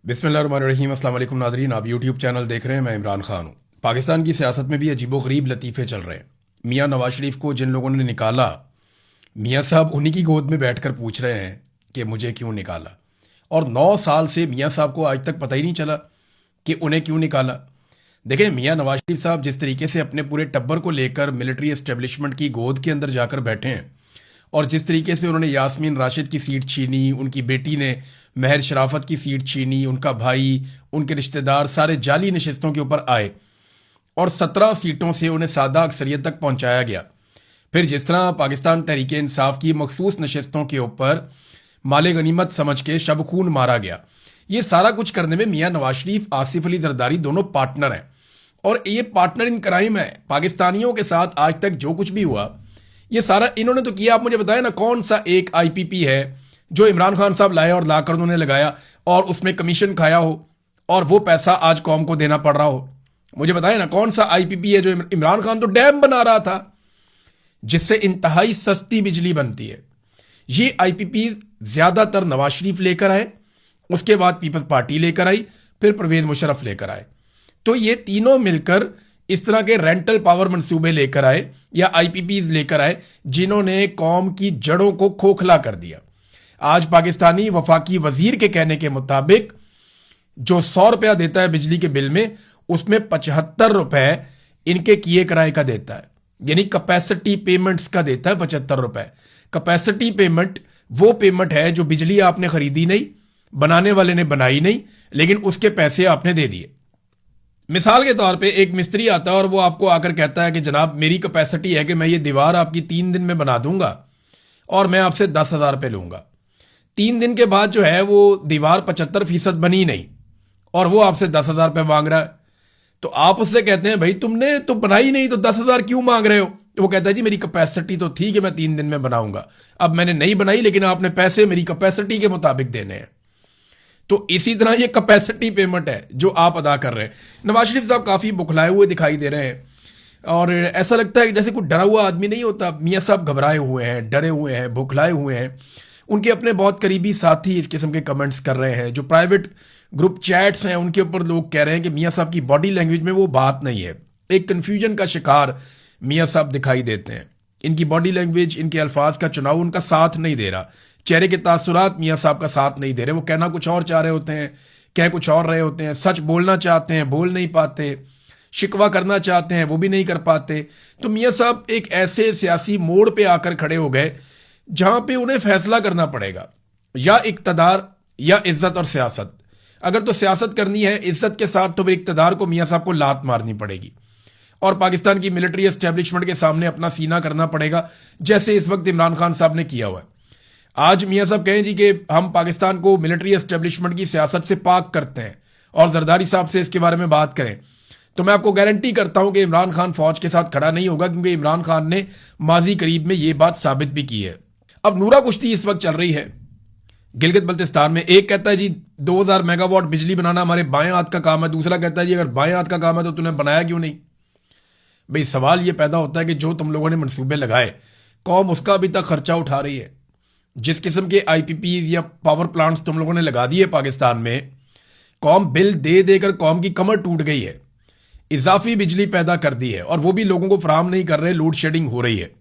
बिस्मिल्लाहिर्रहमानिर्रहीम। अस्सलाम वालेकुम नाज़रीन, आप यूट्यूब चैनल देख रहे हैं। मैं इमरान खान हूँ। पाकिस्तान की सियासत में भी अजीबोगरीब लतीफ़े चल रहे हैं। मियाँ नवाज शरीफ को जिन लोगों ने निकाला, मियाँ साहब उन्हीं की गोद में बैठकर पूछ रहे हैं कि मुझे क्यों निकाला। और 9 साल से मियाँ साहब को आज तक पता ही नहीं चला कि उन्हें क्यों निकाला। देखें, मियाँ नवाज शरीफ साहब जिस तरीके से अपने पूरे टब्बर को लेकर मिलिट्री एस्टेब्लिशमेंट की गोद के अंदर जाकर बैठे हैं और जिस तरीके से उन्होंने यास्मीन राशिद की सीट छीनी, उनकी बेटी ने महर शराफत की सीट छीनी, उनका भाई, उनके रिश्तेदार सारे जाली नशिस्तों के ऊपर आए और 17 सीटों से उन्हें सादा अक्सरियत तक पहुंचाया गया। फिर जिस तरह पाकिस्तान तहरीक इंसाफ की मखसूस नशिस्तों के ऊपर माले गनीमत समझ के शब खून मारा गया, ये सारा कुछ करने में मियाँ नवाज शरीफ, आसिफ अली जरदारी दोनों पार्टनर हैं और ये पार्टनर इन क्राइम है। पाकिस्तानियों के साथ आज तक जो कुछ भी हुआ ये सारा इन्होंने तो किया। आप मुझे बताएं ना, कौन सा एक आईपीपी है जो इमरान खान साहब लाए और लाकर उन्होंने लगाया और उसमें कमीशन खाया हो और वो पैसा आज कौम को देना पड़ रहा हो? मुझे बताएं ना, कौन सा आईपीपी है जो इमरान खान तो डैम बना रहा था जिससे इंतहाई सस्ती बिजली बनती है। ये आईपीपी ज्यादातर नवाज शरीफ लेकर आए, उसके बाद पीपल्स पार्टी लेकर आई, फिर परवेज मुशर्रफ लेकर आए। तो ये तीनों मिलकर इस तरह के रेंटल पावर मंसूबे लेकर आए या आईपीपीज लेकर आए जिन्होंने कौम की जड़ों को खोखला कर दिया। आज पाकिस्तानी वफाकी वजीर के कहने के मुताबिक जो 100 रुपया देता है बिजली के बिल में, उसमें 75 रुपए इनके किए किराए का देता है, यानी कैपेसिटी पेमेंट्स का देता है 75 रुपए। कैपेसिटी पेमेंट वो पेमेंट है जो बिजली आपने खरीदी नहीं, बनाने वाले ने बनाई नहीं, लेकिन उसके पैसे आपने दे दिए। मिसाल के तौर पे एक मिस्त्री आता है और वो आपको आकर कहता है कि जनाब मेरी कैपेसिटी है कि मैं ये दीवार आपकी 3 दिन में बना दूंगा और मैं आपसे 10,000 रुपये लूंगा। 3 दिन के बाद जो है वो दीवार 75% बनी नहीं और वो आपसे 10,000 रुपये मांग रहा है। तो आप उससे कहते हैं भाई तुमने तो बनाई नहीं तो 10,000 क्यों मांग रहे हो? तो वो कहता है जी मेरी कैपेसिटी तो थी कि मैं 3 दिन में बनाऊंगा, अब मैंने नहीं बनाई लेकिन आपने पैसे मेरी कैपेसिटी के मुताबिक देने हैं। तो इसी तरह ये कैपेसिटी पेमेंट है जो आप अदा कर रहे हैं। नवाज शरीफ साहब काफ़ी बुखलाए हुए दिखाई दे रहे हैं और ऐसा लगता है कि जैसे कोई डरा हुआ आदमी नहीं होता। मियाँ साहब घबराए हुए हैं, डरे हुए हैं, बुखलाए हुए हैं। उनके अपने बहुत करीबी साथी इस किस्म के कमेंट्स कर रहे हैं। जो प्राइवेट ग्रुप चैट्स हैं उनके ऊपर लोग कह रहे हैं कि मियाँ साहब की बॉडी लैंग्वेज में वो बात नहीं है। एक कन्फ्यूजन का शिकार मियाँ साहब दिखाई देते हैं। इनकी बॉडी लैंग्वेज, इनके अल्फाज का चुनाव उनका साथ नहीं दे रहा। चेहरे के तासुरात मियाँ साहब का साथ नहीं दे रहे। वो कहना कुछ और चाह रहे होते हैं, कह कुछ और रहे होते हैं। सच बोलना चाहते हैं, बोल नहीं पाते। शिकवा करना चाहते हैं, वो भी नहीं कर पाते। तो मियाँ साहब एक ऐसे सियासी मोड़ पे आकर खड़े हो गए जहां पे उन्हें फैसला करना पड़ेगा, या इक्तदार या इज्जत और सियासत। अगर तो सियासत करनी है इज्जत के साथ तो फिर इक्तदार को मियाँ साहब को लात मारनी पड़ेगी और पाकिस्तान की मिलिट्री एस्टेब्लिशमेंट के सामने अपना सीना करना पड़ेगा, जैसे इस वक्त इमरान खान साहब ने किया हुआ है। आज मियाँ साहब कहें जी कि हम पाकिस्तान को मिलिट्री एस्टेब्लिशमेंट की सियासत से पाक करते हैं और जरदारी साहब से इसके बारे में बात करें, तो मैं आपको गारंटी करता हूं कि इमरान खान फौज के साथ खड़ा नहीं होगा, क्योंकि इमरान खान ने माजी करीब में ये बात साबित भी की है। अब नूरा कुश्ती इस वक्त चल रही है गिलगित बल्तिस्तान में। एक कहता है जी 2000 मेगावाट बिजली बनाना हमारे बाएं हाथ का काम है, दूसरा कहता है जी अगर बाएं हाथ का काम है तो तूने बनाया क्यों नहीं? भाई सवाल ये पैदा होता है कि जो तुम लोगों ने मंसूबे लगाए, कौम उसका अभी तक खर्चा उठा रही है। जिस किस्म के आईपीपी या पावर प्लांट्स तुम लोगों ने लगा दिए पाकिस्तान में, कौम बिल दे देकर कौम की कमर टूट गई है। इजाफी बिजली पैदा कर दी है और वो भी लोगों को फराहम नहीं कर रहे, लोड शेडिंग हो रही है।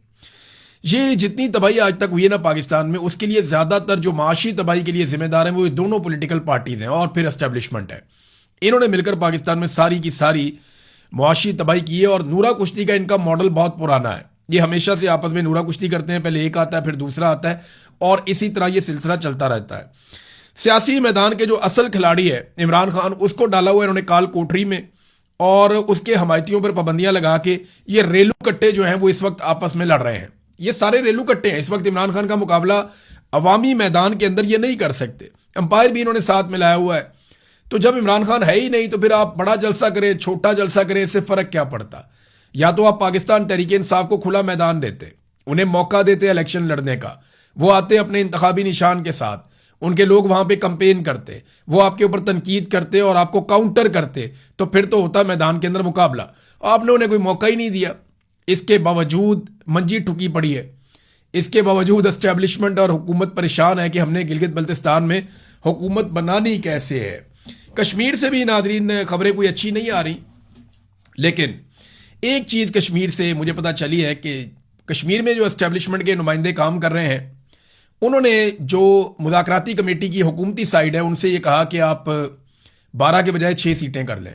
ये जितनी तबाही आज तक हुई है ना पाकिस्तान में, उसके लिए ज्यादातर जो माशी तबाही के लिए जिम्मेदार हैं वो दोनों पॉलिटिकल पार्टीज हैं और फिर एस्टेब्लिशमेंट है। इन्होंने मिलकर पाकिस्तान में सारी की सारी मुआशी तबाही की है। और नूरा कुश्ती का इनका मॉडल बहुत पुराना है। ये हमेशा से आपस में नूरा कुश्ती करते हैं, पहले एक आता है फिर दूसरा आता है और इसी तरह ये सिलसिला चलता रहता है। सियासी मैदान के जो असल खिलाड़ी है इमरान खान, उसको डाला हुआ इन्होंने काल कोठरी में और उसके हमायतियों पर पाबंदियां लगा के ये रेलू कट्टे जो हैं वो इस वक्त आपस में लड़ रहे हैं। ये सारे रेलू कट्टे हैं। इस वक्त इमरान खान का मुकाबला अवामी मैदान के अंदर ये नहीं कर सकते। अंपायर भी इन्होंने साथ मिलाया हुआ है। तो जब इमरान खान है ही नहीं तो फिर आप बड़ा जलसा करें, छोटा जलसा करें, इससे फर्क क्या पड़ता? या तो आप पाकिस्तान तहरीक इंसाफ को खुला मैदान देते, उन्हें मौका देते इलेक्शन लड़ने का, वो आते अपने इंतखाबी निशान के साथ, उनके लोग वहां पे कंपेन करते, वो आपके ऊपर तनकीद करते और आपको काउंटर करते, तो फिर तो होता मैदान के अंदर मुकाबला। आपने उन्हें कोई मौका ही नहीं दिया। इसके बावजूद मंजी ठुकी पड़ी है। इसके बावजूद एस्टेब्लिशमेंट और हुकूमत परेशान है कि हमने गिलगित बल्तिस्तान में हुकूमत बनानी कैसे है। कश्मीर से भी नादरीन खबरें कोई अच्छी नहीं आ रही, लेकिन एक चीज़ कश्मीर से मुझे पता चली है कि कश्मीर में जो एस्टेब्लिशमेंट के नुमाइंदे काम कर रहे हैं, उन्होंने जो मुज़ाकराती कमेटी की हुकूमती साइड है उनसे ये कहा कि आप 12 के बजाय 6 सीटें कर लें।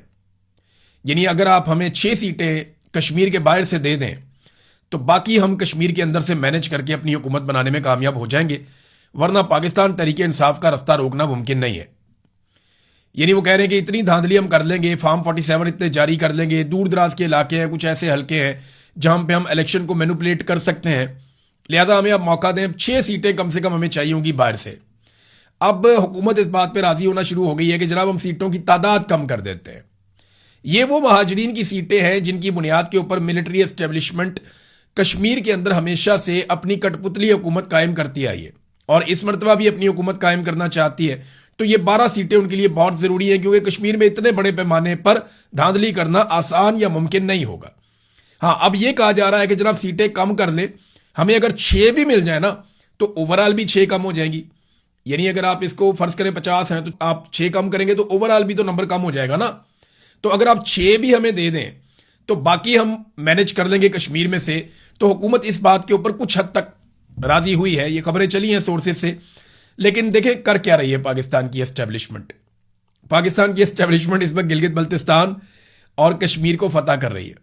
यानी अगर आप हमें 6 सीटें कश्मीर के बाहर से दे दें तो बाकी हम कश्मीर के अंदर से मैनेज करके अपनी हुकूमत बनाने में कामयाब हो जाएंगे, वरना पाकिस्तान तरीके इंसाफ का रास्ता रोकना मुमकिन नहीं है। यानी वो कह रहे हैं कि इतनी धांधली हम कर लेंगे, फार्म 47 इतने जारी कर लेंगे, दूर दराज के इलाके हैं, कुछ ऐसे हल्के हैं जहां पे हम इलेक्शन को मैनिपुलेट कर सकते हैं, लिहाजा हमें अब मौका दें, 6 सीटें कम से कम हमें चाहिए होंगी बाहर से। अब हुकूमत इस बात पर राजी होना शुरू हो गई है कि जनाब हम सीटों की तादाद कम कर देते हैं। ये वो महाजरीन की सीटें हैं जिनकी बुनियाद के ऊपर मिलिट्री एस्टेब्लिशमेंट कश्मीर के अंदर हमेशा से अपनी कठपुतली हुकूमत कायम करती आई है और इस मरतबा भी अपनी हुकूमत कायम करना चाहती है। तो ये 12 सीटें उनके लिए बहुत ज़रूरी है, क्योंकि कश्मीर में इतने बड़े पैमाने पर धांधली करना आसान या मुमकिन नहीं होगा। हाँ, अब ये कहा जा रहा है कि जनाब सीटें कम कर ले, हमें अगर 6 भी मिल जाए ना तो ओवरऑल भी 6 कम हो जाएंगी। यानी अगर आप इसको फर्ज करें 50 हैं तो आप 6 कम करेंगे तो ओवरऑल भी तो नंबर कम हो जाएगा ना। तो अगर आप 6 भी हमें दे दें तो बाकी हम मैनेज कर लेंगे कश्मीर में से। तो हुकूमत इस बात के ऊपर कुछ हद तक राजी हुई है, ये खबरें चली हैं सोर्सेज से। लेकिन देखें कर क्या रही है पाकिस्तान की एस्टेब्लिशमेंट। पाकिस्तान की एस्टेब्लिशमेंट इस वक्त गिलगित बल्तिस्तान और कश्मीर को फतह कर रही है,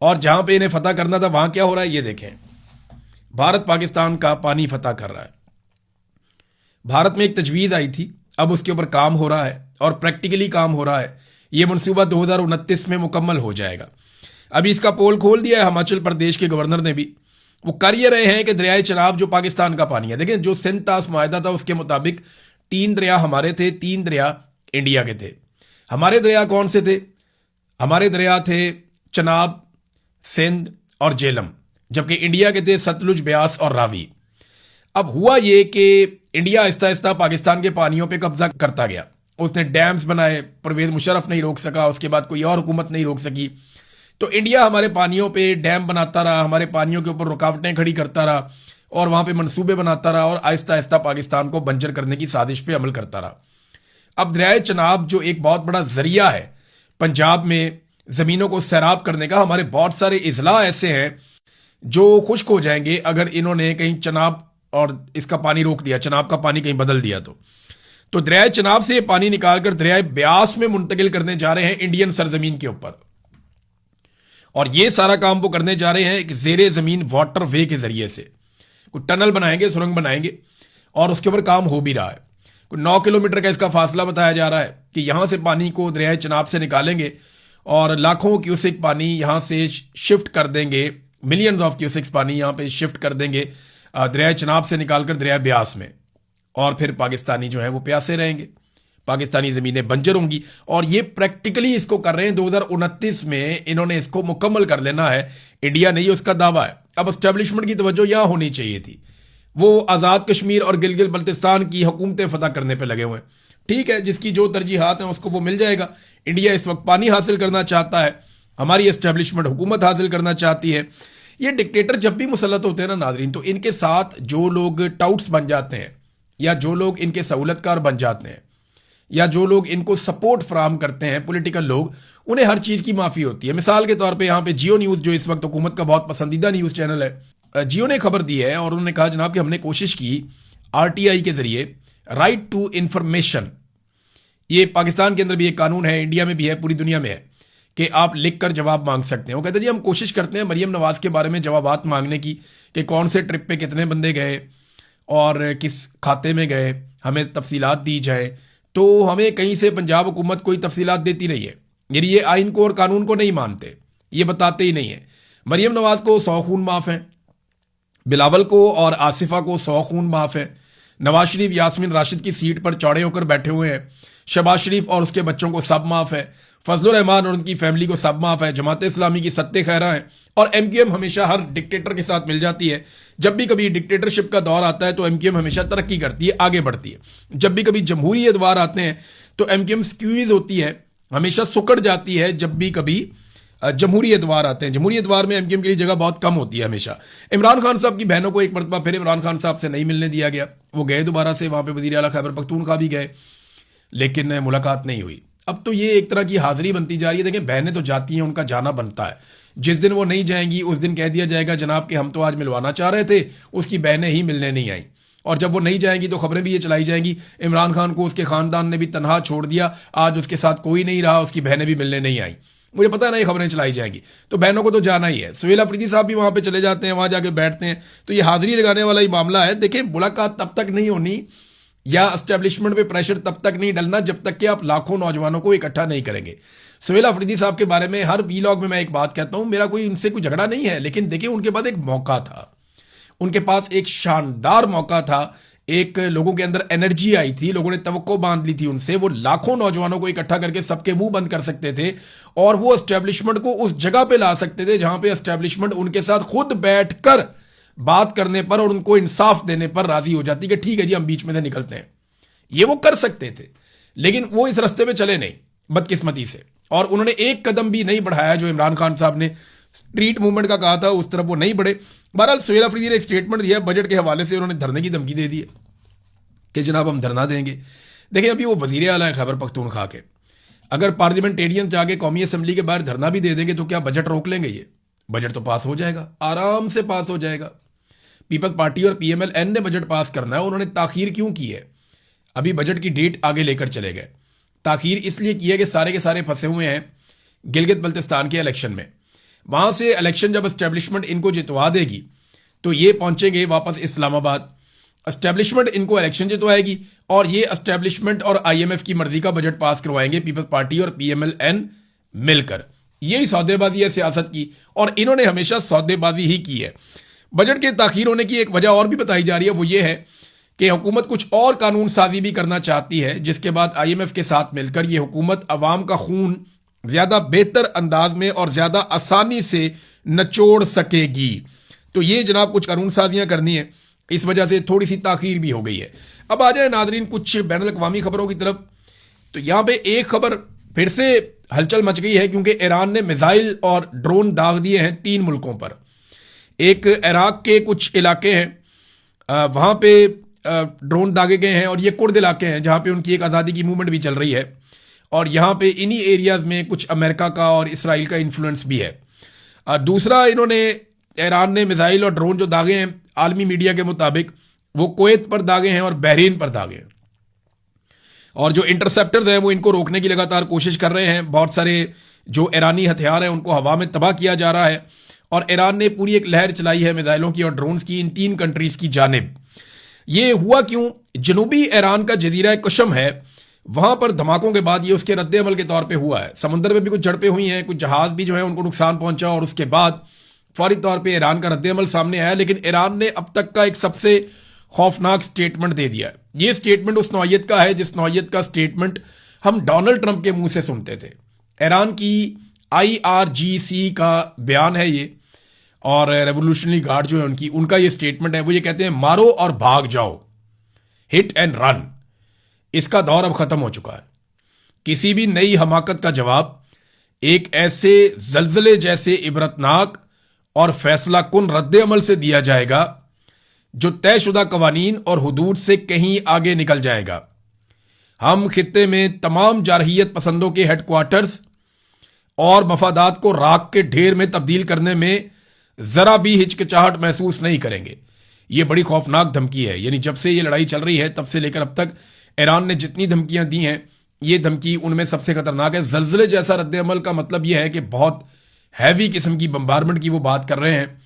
और जहां पे इन्हें फतह करना था वहां क्या हो रहा है ये देखें। भारत पाकिस्तान का पानी फतह कर रहा है। भारत में एक तजवीज़ आई थी, अब उसके ऊपर काम हो रहा है और प्रैक्टिकली काम हो रहा है। ये मनसूबा 2029 में मुकम्मल हो जाएगा। अभी इसका पोल खोल दिया है हिमाचल प्रदेश के गवर्नर ने भी। वो कर ये रहे हैं कि दरियाए चनाब जो पाकिस्तान का पानी है, देखें जो सिंध तास मुआहदा था उसके मुताबिक 3 दरिया हमारे थे, 3 दरिया इंडिया के थे। हमारे दरिया कौन से थे? हमारे दरिया थे चनाब, सिंध और जेलम, जबकि इंडिया के थे सतलुज, ब्यास और रावी। अब हुआ ये कि इंडिया आहिस्ता आहिस्ता पाकिस्तान के पानियों पे कब्जा करता गया। उसने डैम्स बनाए, परवेज मुशर्रफ नहीं रोक सका, उसके बाद कोई और हुकूमत नहीं रोक सकी। तो इंडिया हमारे पानियों पे डैम बनाता रहा, हमारे पानियों के ऊपर रुकावटें खड़ी करता रहा और वहाँ पे मंसूबे बनाता रहा और आहिस्ता आहिस्ता पाकिस्तान को बंजर करने की साजिश पे अमल करता रहा। अब दरियाए चनाब जो एक बहुत बड़ा जरिया है पंजाब में ज़मीनों को सैराब करने का, हमारे बहुत सारे अजला ऐसे हैं जो खुश्क हो जाएंगे अगर इन्होंने कहीं चनाब और इसका पानी रोक दिया, चनाब का पानी कहीं बदल दिया। तो दरियाए चनाब से ये पानी निकालकर दरियाए ब्यास में मुंतकिल करने जा रहे हैं इंडियन सरजमीन के ऊपर। और ये सारा काम वो करने जा रहे हैं एक ज़ेरे ज़मीन वाटर वे के ज़रिए से। कोई टनल बनाएंगे, सुरंग बनाएंगे और उसके ऊपर काम हो भी रहा है। कोई 9 किलोमीटर का इसका फासला बताया जा रहा है कि यहाँ से पानी को दरियाए चनाब से निकालेंगे और लाखों क्यूसेक पानी यहाँ से शिफ्ट कर देंगे, मिलियंस ऑफ क्यूसेक्स पानी यहाँ पे शिफ्ट कर देंगे दरियाए चनाब से निकालकर दरिया ब्यास में। और फिर पाकिस्तानी जो है वो प्यासे रहेंगे, पाकिस्तानी ज़मीनें बंजर होंगी। और ये प्रैक्टिकली इसको कर रहे हैं, 2029 में इन्होंने इसको मुकम्मल कर लेना है। इंडिया नहीं, उसका दावा है। अब एस्टेब्लिशमेंट की तवज्जो यहाँ होनी चाहिए थी। वो आज़ाद कश्मीर और गिलगित बल्तिस्तान की हुकूमतें फतह करने पर लगे हुए हैं। ठीक है, जिसकी जो तरजीहात हैं उसको वो मिल जाएगा। इंडिया इस वक्त पानी हासिल करना चाहता है, हमारी एस्टेब्लिशमेंट हुकूमत हासिल करना चाहती है। ये डिक्टेटर जब भी मुसल्लत होते हैं ना नाजरीन, तो इनके साथ जो लोग टाउट्स बन जाते हैं या जो लोग इनके सहूलतकार बन जाते हैं या जो लोग इनको सपोर्ट फराहम करते हैं, पॉलिटिकल लोग, उन्हें हर चीज़ की माफ़ी होती है। मिसाल के तौर पे यहाँ पे जियो न्यूज़ जो इस वक्त हुकूमत का बहुत पसंदीदा न्यूज़ चैनल है, जियो ने खबर दी है और उन्होंने कहा जनाब कि हमने कोशिश की RTI के ज़रिए राइट टू इंफॉर्मेशन, ये पाकिस्तान के अंदर भी एक कानून है, इंडिया में भी है, पूरी दुनिया में है कि आप लिख कर जवाब मांग सकते हैं। वो कहते हैं जी हम कोशिश करते हैं मरीम नवाज़ के बारे में जवाबात मांगने की कि कौन से ट्रिप पे कितने बंदे गए और किस खाते में गए, हमें तफसीलात दी जाए। तो हमें कहीं से पंजाब हुकूमत कोई तफसीलात देती नहीं है। यानी ये आइन को और कानून को नहीं मानते, ये बताते ही नहीं है। मरीम नवाज़ को 100 खून माफ़ हैं, बिलावल को और आसिफा को 100 खून माफ़ है, नवाज शरीफ यास्मीन राशिद की सीट पर चौड़े होकर बैठे हुए हैं, शहबाज शरीफ और उसके बच्चों को सब माफ़ है, फजलुर रहमान और उनकी फैमिली को सब माफ़ है, जमात इस्लामी की सत्ते खैरा हैं और MQM हमेशा हर डिक्टेटर के साथ मिल जाती है। जब भी कभी डिक्टेटरशिप का दौर आता है तो MQM हमेशा तरक्की करती है, आगे बढ़ती है। जब भी कभी जमहूरी अदवार आते हैं तो MQM स्क्वीज होती है, हमेशा सुकड़ जाती है। जब भी कभी जमहूरी अदवार आते हैं, जमहूरी अदवार में MQM के लिए जगह बहुत कम होती है हमेशा। इमरान खान साहब की बहनों को एक मरतबा फिर इमरान खान साहब से नहीं मिलने दिया गया, वो गए दोबारा से वहाँ पे वज़ीर आला खैबर पख्तूनख्वा भी गए। लेकिन मुलाकात नहीं हुई। अब तो ये एक तरह की हाजिरी बनती जा रही है। देखें, बहनें तो जाती हैं, उनका जाना बनता है। जिस दिन वो नहीं जाएंगी उस दिन कह दिया जाएगा जनाब कि हम तो आज मिलवाना चाह रहे थे, उसकी बहनें ही मिलने नहीं आई। और जब वो नहीं जाएंगी तो खबरें भी ये चलाई जाएंगी इमरान खान को उसके खानदान ने भी तनहा छोड़ दिया, आज उसके साथ कोई नहीं रहा, उसकी बहनें भी मिलने नहीं आई। मुझे पता नहीं खबरें चलाई जाएंगी, तो बहनों को तो जाना ही है। सुहेल अफरीदी साहब भी वहां पे चले जाते हैं, वहां जाके बैठते हैं। तो ये हाजिरी लगाने वाला ही मामला है। देखिए, मुलाकात तब तक नहीं होनी या एस्टेब्लिशमेंट पे प्रेशर तब तक नहीं डलना जब तक कि आप लाखों नौजवानों को इकट्ठा नहीं करेंगे। सुहेल अफरीदी साहब के बारे में हर वीलॉग में मैं एक बात कहता हूं, मेरा कोई उनसे कोई झगड़ा नहीं है, लेकिन देखिए उनके पास एक मौका था, उनके पास एक शानदार मौका था, एक लोगों के अंदर एनर्जी आई थी, लोगों ने तवक्को बांध ली थी उनसे, वो लाखों नौजवानों को इकट्ठा करके सबके मुंह बंद कर सकते थे और वो एस्टेब्लिशमेंट को उस जगह पे ला सकते थे जहां पे एस्टेब्लिशमेंट उनके साथ खुद बैठकर बात करने पर और उनको इंसाफ देने पर राजी हो जाती कि ठीक है जी, हम बीच में से निकलते हैं। ये वो कर सकते थे, लेकिन वो इस रास्ते पे चले नहीं, बदकिस्मती से। और उन्होंने एक कदम भी नहीं बढ़ाया जो इमरान खान साहब ने स्ट्रीट मूवमेंट का कहा था, उस तरफ वो नहीं बढ़े। बहरहाल सुहेल अफरीदी ने एक स्टेटमेंट दिया बजट के हवाले से, उन्होंने धरने की धमकी दे दी है कि जनाब हम धरना देंगे। देखिए, अभी वो वजीर आला है खैबर पख्तूनख्वा के, अगर पार्लियामेंटेरियन जाके कौमी असम्बली के बाहर धरना भी दे देंगे तो क्या बजट रोक लेंगे? ये बजट तो पास हो जाएगा, आराम से पास हो जाएगा। पीपल्स पार्टी और PMLN ने बजट पास करना है, उन्होंने ताखीर क्यों की है? अभी बजट की डेट आगे लेकर चले गए। ताखीर इसलिए की है कि सारे के सारे फंसे हुए हैं गिलगित बल्तिस्तान के इलेक्शन में। वहां से इलेक्शन जब एस्टेब्लिशमेंट इनको जितवा देगी तो ये पहुंचेंगे वापस इस्लामाबाद, एस्टेब्लिशमेंट इनको इलेक्शन जितवाएगी और ये एस्टेब्लिशमेंट और IMF की मर्जी का बजट पास करवाएंगे पीपल्स पार्टी और PMLN मिलकर। यही सौदेबाजी है सियासत की, और इन्होंने हमेशा सौदेबाजी ही की है। बजट के ताखीर होने की एक वजह और भी बताई जा रही है, वो ये है कि हुकूमत कुछ और कानून साजी भी करना चाहती है, जिसके बाद IMF के साथ मिलकर ये हुकूमत अवाम का खून ज्यादा बेहतर अंदाज में और ज्यादा आसानी से नचोड़ सकेगी। तो ये जनाब कुछ कानून साजियां करनी है, इस वजह से थोड़ी सी ताखीर भी हो गई है। अब आ जाए नादरीन कुछ बैनुल अक़वामी खबरों की तरफ। तो यहां पे एक खबर फिर से हलचल मच गई है, क्योंकि ईरान ने मिसाइल और ड्रोन दाग दिए हैं 3 मुल्कों पर। एक इराक के कुछ इलाके हैं, वहां पे ड्रोन दागे गए हैं, और ये कुर्द इलाके हैं जहां पे उनकी एक आज़ादी की मूवमेंट भी चल रही है, और यहां पे इन्हीं एरियाज में कुछ अमेरिका का और इसराइल का इन्फ्लुएंस भी है। दूसरा, इन्होंने ईरान ने मिसाइल और ड्रोन जो दागे हैं आलमी मीडिया के मुताबिक वो कुवैत पर दागे हैं और बहरीन पर दागे हैं, और जो इंटरसेप्टर्स हैं वो इनको रोकने की लगातार कोशिश कर रहे हैं। बहुत सारे जो ईरानी हथियार हैं उनको हवा में तबाह किया जा रहा है, और ईरान ने पूरी एक लहर चलाई है मिसाइलों की और ड्रोन्स की इन 3 कंट्रीज की जानिब। ये हुआ क्यों? जनूबी ईरान का जजीरा कशम है, वहां पर धमाकों के बाद ये उसके रद्द अमल के तौर पे हुआ है। समुद्र में भी कुछ झड़पें हुई हैं, कुछ जहाज भी जो है उनको नुकसान पहुंचा, और उसके बाद फौरी तौर पे ईरान का रद्द अमल सामने आया। लेकिन ईरान ने अब तक का एक सबसे खौफनाक स्टेटमेंट दे दिया है। ये स्टेटमेंट उस नौयत का है जिस नौयत का स्टेटमेंट हम डोनाल्ड ट्रंप के मुंह से सुनते थे। ईरान की IRGC का बयान है ये, और रेवोल्यूशनरी गार्ड जो है उनका ये स्टेटमेंट है। वो ये कहते हैं मारो और भाग जाओ, हिट एंड रन। इसका दौर अब खत्म हो चुका है। किसी भी नई हमाकत का जवाब एक ऐसे जलजले जैसे इबरतनाक और फैसला कुन रद्द अमल से दिया जाएगा जो तयशुदा कवानीन और हुदूद से कहीं आगे निकल जाएगा। हम खित्ते में तमाम जारहियत पसंदों के हेडक्वार्टर्स और मफादात को राख के ढेर में तब्दील करने में जरा भी हिचकिचाहट महसूस नहीं करेंगे। यह बड़ी खौफनाक धमकी है। यानी जब से ये लड़ाई चल रही है तब से लेकर अब तक ईरान ने जितनी धमकियां दी हैं, ये धमकी उनमें सबसे खतरनाक है। जलजले जैसा रद्द अमल का मतलब यह है कि बहुत हैवी किस्म की बम्बारमेंट की वो बात कर रहे हैं,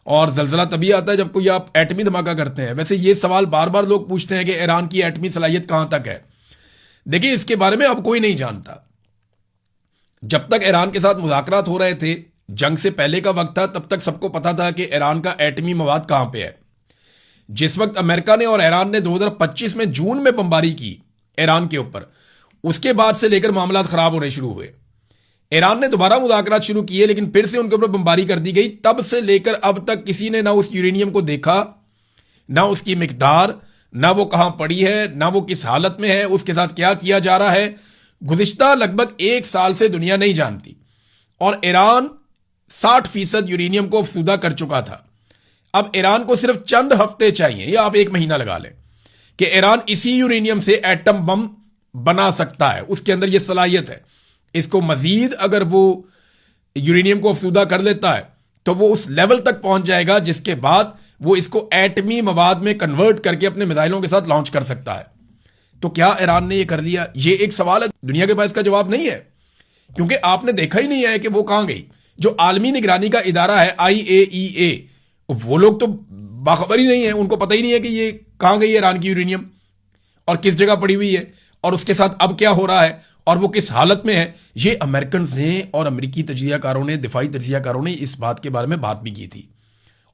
और जलजला तभी आता है जब कोई आप एटमी धमाका करते हैं। वैसे ये सवाल बार बार लोग पूछते हैं कि ईरान की एटमी सलाहियत कहां तक है। देखिए, इसके बारे में अब कोई नहीं जानता। जब तक ईरान के साथ मुज़ाकरात हो रहे थे, जंग से पहले का वक्त था, तब तक सबको पता था कि ईरान का एटमी मवाद कहां पे है। जिस वक्त अमेरिका ने और ईरान ने 2025 में जून में बमबारी की ईरान के ऊपर, उसके बाद से लेकर मामला खराब होने शुरू हुए। ईरान ने दोबारा मुज़ाकरात शुरू किए, लेकिन फिर से उनके ऊपर बमबारी कर दी गई। तब से लेकर अब तक किसी ने ना उस यूरेनियम को देखा, ना उसकी मिकदार, ना वो कहां पड़ी है, ना वो किस हालत में है, उसके साथ क्या किया जा रहा है, गुज़िश्ता लगभग 1 साल से दुनिया नहीं जानती। और ईरान 60% यूरेनियम को अफसूदा कर चुका था। अब ईरान को सिर्फ चंद हफ्ते चाहिए, या आप 1 महीना लगा लें, कि ईरान इसी यूरेनियम से एटम बम बना सकता है, उसके अंदर यह सलाहियत है। इसको मजीद अगर वो यूरेनियम को अफसूदा कर लेता है तो वो उस लेवल तक पहुंच जाएगा जिसके बाद वो इसको एटमी मवाद में कन्वर्ट करके अपने मिसाइलों के साथ लॉन्च कर सकता है। तो क्या ईरान ने ये कर लिया? ये एक सवाल है, दुनिया के पास इसका जवाब नहीं है, क्योंकि आपने देखा ही नहीं है कि वो कहां गई। जो आलमी निगरानी का इदारा है IAEA, वो लोग तो बाखबर ही नहीं है, उनको पता ही नहीं है कि ये कहां गई ईरान की यूरेनियम और किस जगह पड़ी हुई है और उसके साथ अब क्या हो रहा है और वो किस हालत में है। ये अमेरिकन ने और अमेरिकी तजियाकारों ने, दिफाई तजियाकारों ने इस बात के बारे में बात भी की थी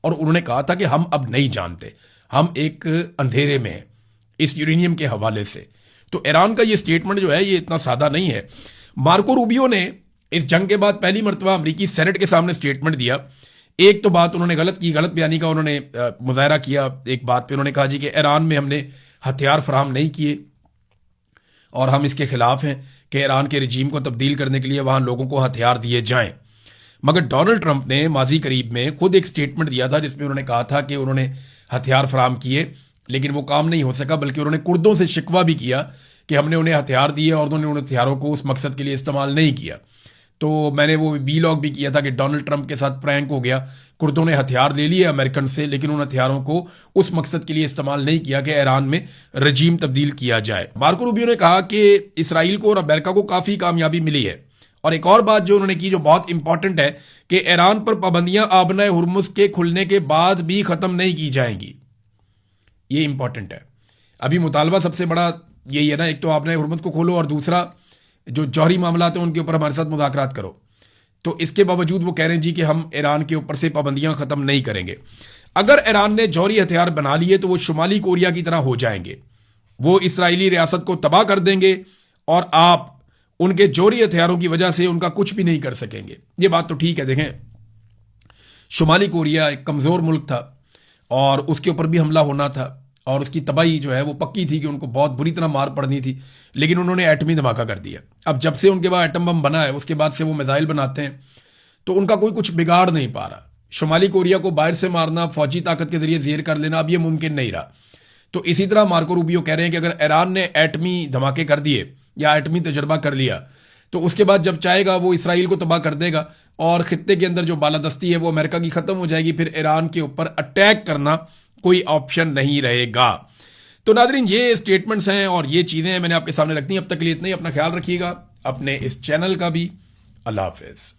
और उन्होंने कहा था कि हम अब नहीं जानते, हम एक अंधेरे में हैं इस यूरेनियम के हवाले से। तो ईरान का ये स्टेटमेंट जो है ये इतना सादा नहीं है। मार्को रूबियो ने इस जंग के बाद पहली मरतबा अमेरिकी सेनेट के सामने स्टेटमेंट दिया। एक तो बात उन्होंने गलत की, गलत बयानी का उन्होंने मुजाहरा किया। एक बात पे उन्होंने कहा जी कि ईरान में हमने हथियार फराहम नहीं किए और हम इसके खिलाफ हैं कि ईरान के रजीम को तब्दील करने के लिए वहां लोगों को हथियार दिए जाएं। मगर डोनाल्ड ट्रंप ने माजी करीब में खुद एक स्टेटमेंट दिया था जिसमें उन्होंने कहा था कि उन्होंने हथियार फराहम किए लेकिन वो काम नहीं हो सका, बल्कि उन्होंने कुर्दों से शिकवा भी किया कि हमने उन्हें हथियार दिए और उन्होंने उन हथियारों को उस मकसद के लिए इस्तेमाल नहीं किया। तो मैंने वो वीलॉग भी किया था कि डोनाल्ड ट्रंप के साथ प्रैंक हो गया, कुर्दों ने हथियार ले लिए अमेरिकन से लेकिन उन हथियारों को उस मकसद के लिए इस्तेमाल नहीं किया कि ईरान में रजीम तब्दील किया जाए। मार्को रूबियो ने कहा कि इसराइल को और अमेरिका को काफ़ी कामयाबी मिली है। और एक और बात जो उन्होंने की जो बहुत इंपॉर्टेंट है कि ईरान पर पाबंदियां आबना हुर्मुज के खुलने के बाद भी ख़त्म नहीं की जाएंगी। ये इंपॉर्टेंट है। अभी मुतालबा सबसे बड़ा यही है ना, एक तो आपने हुर्मुज को खोलो और दूसरा जो जौहरी मामला हैं उनके ऊपर हमारे साथ मुज़ाकरात करो। तो इसके बावजूद वो कह रहे हैं जी कि हम ईरान के ऊपर से पाबंदियां ख़त्म नहीं करेंगे। अगर ईरान ने जौहरी हथियार बना लिए तो वो शुमाली कोरिया की तरह हो जाएंगे, वो इसराइली रियासत को तबाह कर देंगे और आप उनके जौहरी हथियारों की वजह से उनका कुछ भी नहीं कर सकेंगे। ये बात तो ठीक है। देखें, शुमाली कोरिया एक कमज़ोर मुल्क था और उसके ऊपर भी हमला होना था और उसकी तबाही जो है वो पक्की थी कि उनको बहुत बुरी तरह मार पड़नी थी, लेकिन उन्होंने एटमी धमाका कर दिया। अब जब से उनके बाद एटम बम बना है उसके बाद से वो मिसाइल बनाते हैं तो उनका कोई कुछ बिगाड़ नहीं पा रहा। शुमाली कोरिया को बाहर से मारना, फौजी ताकत के जरिए ज़ेर कर लेना अब ये मुमकिन नहीं रहा। तो इसी तरह मार्को रूबियो कह रहे हैं कि अगर ईरान ने एटमी धमाके कर दिए या एटमी तजर्बा कर लिया तो उसके बाद जब चाहेगा वो इसराइल को तबाह कर देगा और खित्ते के अंदर जो बालादस्ती है वो अमेरिका की ख़त्म हो जाएगी। फिर ईरान के ऊपर अटैक करना कोई ऑप्शन नहीं रहेगा। तो नादरीन, ये स्टेटमेंट्स हैं और ये चीज़ें मैंने आपके सामने रखती हैं। अब तक के लिए इतना ही। अपना ख्याल रखिएगा, अपने इस चैनल का भी। अल्लाह हाफिज़।